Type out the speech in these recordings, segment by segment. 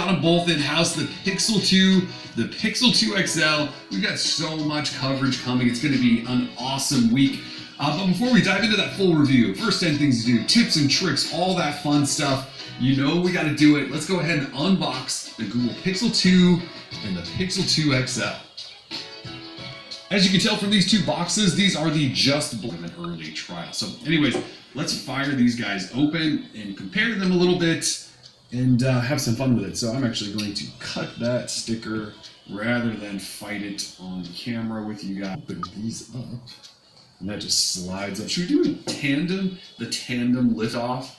got them both in-house, the Pixel 2, the Pixel 2 XL. We've got so much coverage coming. It's going to be an awesome week. But before we dive into that full review, first 10 things to do, tips and tricks, all that fun stuff. You know we got to do it. Let's go ahead and unbox the Google Pixel 2 and the Pixel 2 XL. As you can tell from these two boxes, these are the just an early trial. So anyways, let's fire these guys open and compare them a little bit and have some fun with it. So I'm actually going to cut that sticker rather than fight it on camera with you guys. Open these up and that just slides up. Should we do a tandem? The tandem liftoff?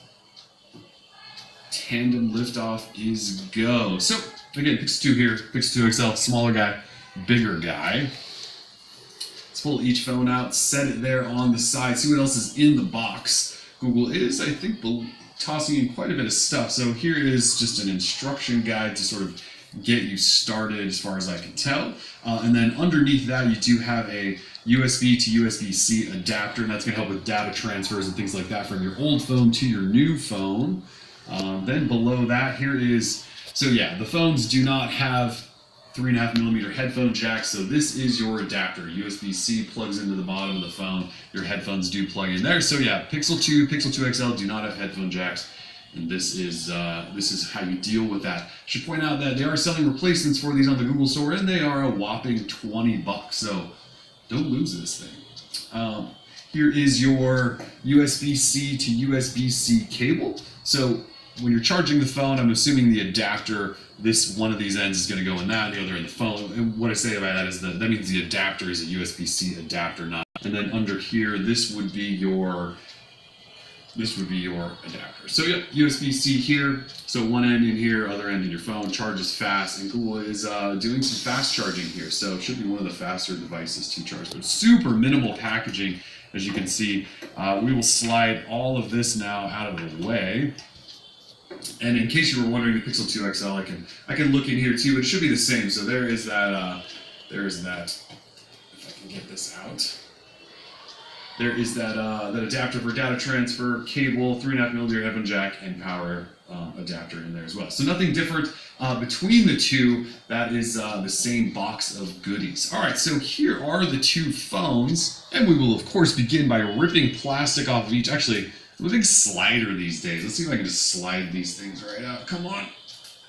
Tandem liftoff is go. So again, Pixel 2 here, Pixel 2 XL, smaller guy, bigger guy. Let's pull each phone out, set it there on the side, see what else is in the box. Google is, I think, tossing in quite a bit of stuff. So here is just an instruction guide to sort of get you started as far as I can tell. And then underneath that, you do have a USB to USB-C adapter, and that's going to help with data transfers and things like that from your old phone to your new phone. Then below that, here is, so yeah, the phones do not have 3.5mm headphone jack, so this is your adapter. USB-C plugs into the bottom of the phone. Your headphones do plug in there. So yeah, Pixel 2, Pixel 2 XL do not have headphone jacks, and this is how you deal with that. I should point out that they are selling replacements for these on the Google Store, and they are a whopping $20. So don't lose this thing. Here is your USB-C to USB-C cable. So when you're charging the phone, I'm assuming the adapter, one of these ends is going to go in that, the other in the phone. And what I say about that is that means the adapter is a USB-C adapter, not. And then under here, this would be your adapter. So yeah, USB-C here. So one end in here, other end in your phone, charges fast. And Google is doing some fast charging here. So it should be one of the faster devices to charge. But super minimal packaging, as you can see. We will slide all of this now out of the way. And in case you were wondering, the Pixel 2 XL, I can look in here too, but it should be the same. So there is that, if I can get this out. There is that adapter for data transfer, cable, 3.5mm headphone jack, and power adapter in there as well. So nothing different between the two. That is the same box of goodies. All right, so here are the two phones, and we will of course begin by ripping plastic off of each. Actually, I'm a big slider these days. Let's see if I can just slide these things right out. Come on.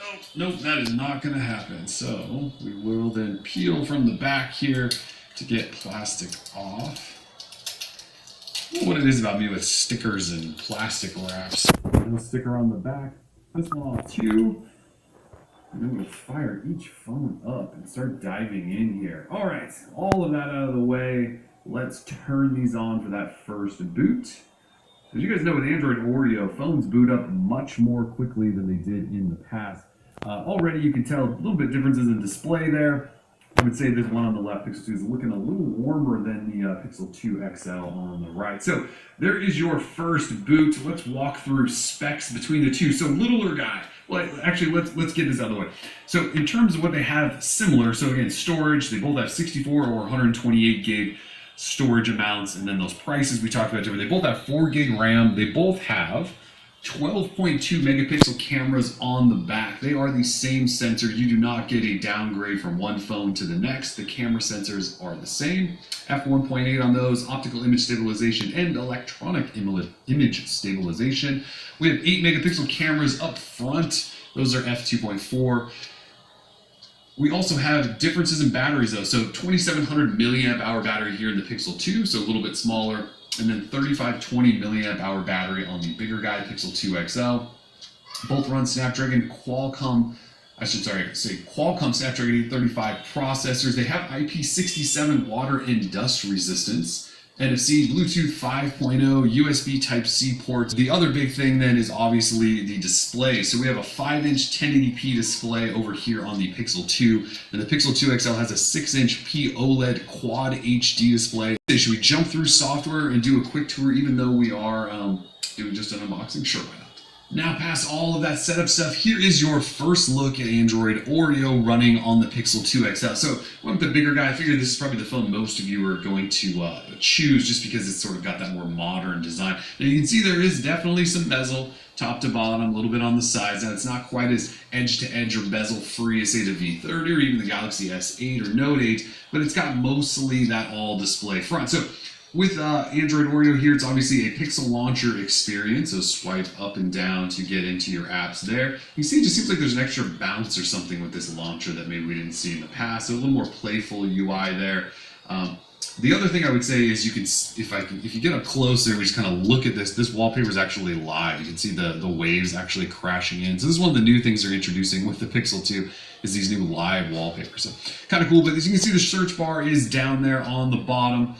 Oh, nope, that is not going to happen. So we will then peel from the back here to get plastic off. What it is about me with stickers and plastic wraps. One sticker on the back, this one off too. And then we'll fire each phone up and start diving in here. All right, all of that out of the way. Let's turn these on for that first boot. As you guys know, with Android Oreo, phones boot up much more quickly than they did in the past. Already you can tell a little bit differences in display there. I would say this one on the left, Pixel 2, is looking a little warmer than the Pixel 2 XL on the right. So there is your first boot. Let's walk through specs between the two. So littler guy. Well, actually, let's get this out of the way. So in terms of what they have similar, so again, storage, they both have 64 or 128 gig storage amounts, and then those prices we talked about. They both have 4 gig RAM. They both have 12.2 megapixel cameras on the back. They are the same sensor. You do not get a downgrade from one phone to the next. The camera sensors are the same. f1.8 on those, optical image stabilization and electronic image stabilization. We have 8 megapixel cameras up front. Those are f2.4. We also have differences in batteries though. So 2700 milliamp hour battery here in the Pixel 2, so a little bit smaller. And then 3520 milliamp hour battery on the bigger guy, Pixel 2 XL. Both run Snapdragon Qualcomm Snapdragon 835 processors. They have IP67 water and dust resistance. NFC, Bluetooth 5.0, USB Type-C ports. The other big thing then is obviously the display. So we have a 5-inch 1080p display over here on the Pixel 2, and the Pixel 2 XL has a 6-inch OLED Quad HD display. Should we jump through software and do a quick tour even though we are doing just an unboxing? Sure, why not? Now past all of that setup stuff, here is your first look at Android Oreo running on the Pixel 2 XL. So went with the bigger guy. I figured this is probably the phone most of you are going to choose just because it's sort of got that more modern design. Now you can see there is definitely some bezel top to bottom, a little bit on the sides. Now, it's not quite as edge-to-edge or bezel-free as, say, the V30 or even the Galaxy S8 or Note 8, but it's got mostly that all-display front. So with Android Oreo here, it's obviously a pixel launcher experience, so swipe up and down to get into your apps there. You can see it just seems like there's an extra bounce or something with this launcher that maybe we didn't see in the past, so a little more playful UI there. The other thing I would say is you can, if you get up closer and we just kind of look at this wallpaper is actually live. You can see the waves actually crashing in. So this is one of the new things they're introducing with the Pixel 2 is these new live wallpapers. So kind of cool, but as you can see, the search bar is down there on the bottom.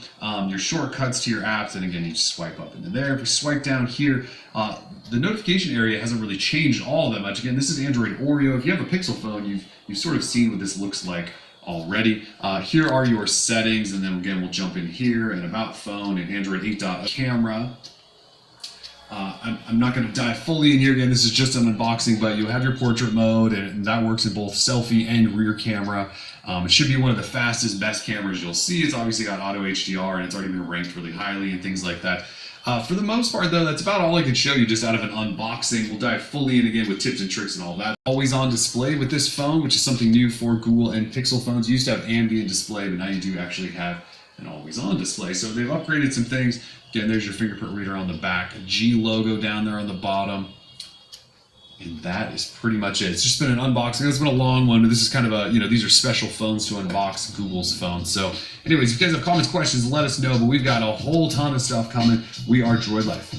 Your shortcuts to your apps, and again, you just swipe up into there. If we swipe down here, the notification area hasn't really changed all that much. Again, this is Android Oreo. If you have a Pixel phone, you've sort of seen what this looks like already. Here are your settings, and then again we'll jump in here and about phone and Android 8.0 camera. I'm not going to dive fully in here again, this is just an unboxing, but you'll have your portrait mode, and that works in both selfie and rear camera. It should be one of the fastest, best cameras you'll see. It's obviously got auto HDR, and it's already been ranked really highly and things like that. For the most part, though, that's about all I can show you just out of an unboxing. We'll dive fully in again with tips and tricks and all that. Always on display with this phone, which is something new for Google and Pixel phones. You used to have ambient display, but now you do actually have an always on display. So they've upgraded some things. Again, there's your fingerprint reader on the back, a G logo down there on the bottom. And that is pretty much it. It's just been an unboxing. It's been a long one, but this is kind of a, these are special phones to unbox, Google's phones. So anyways, if you guys have comments, questions, let us know. But we've got a whole ton of stuff coming. We are Droid Life.